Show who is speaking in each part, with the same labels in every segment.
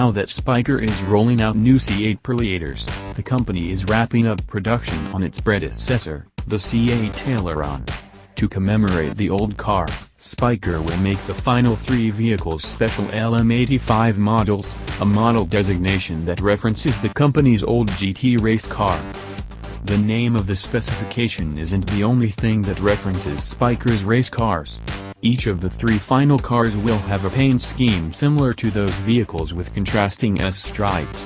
Speaker 1: Now that Spyker is rolling out new C8 Perleators, the company is wrapping up production on its predecessor, the C8 Tayleron. To commemorate the old car, Spyker will make the final 3 vehicles special LM85 models, a model designation that references the company's old GT race car. The name of the specification isn't the only thing that references Spyker's race cars. Each of the 3 final cars will have a paint scheme similar to those vehicles with contrasting S-stripes.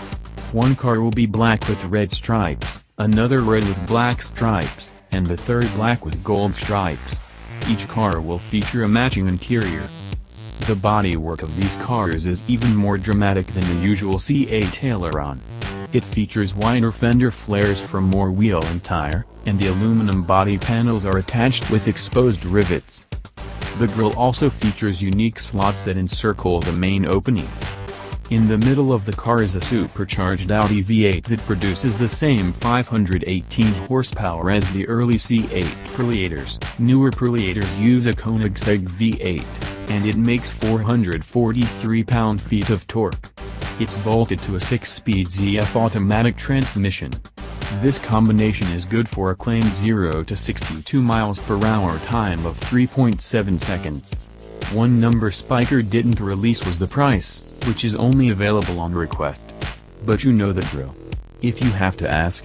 Speaker 1: One car will be black with red stripes, another red with black stripes, and the third black with gold stripes. Each car will feature a matching interior. The bodywork of these cars is even more dramatic than the usual C8 Tayleron. It features wider fender flares for more wheel and tire, and the aluminum body panels are attached with exposed rivets. The grille also features unique slots that encircle the main opening. In the middle of the car is a supercharged Audi V8 that produces the same 518 horsepower as the early C8 Perleators. Newer Perleators use a Koenigsegg V8, and it makes 443 pound-feet of torque. It's bolted to a 6-speed ZF automatic transmission. This combination is good for a claimed 0 to 62 miles per hour time of 3.7 seconds. One number Spyker didn't release was the price, which is only available on request. But you know the drill. If you have to ask,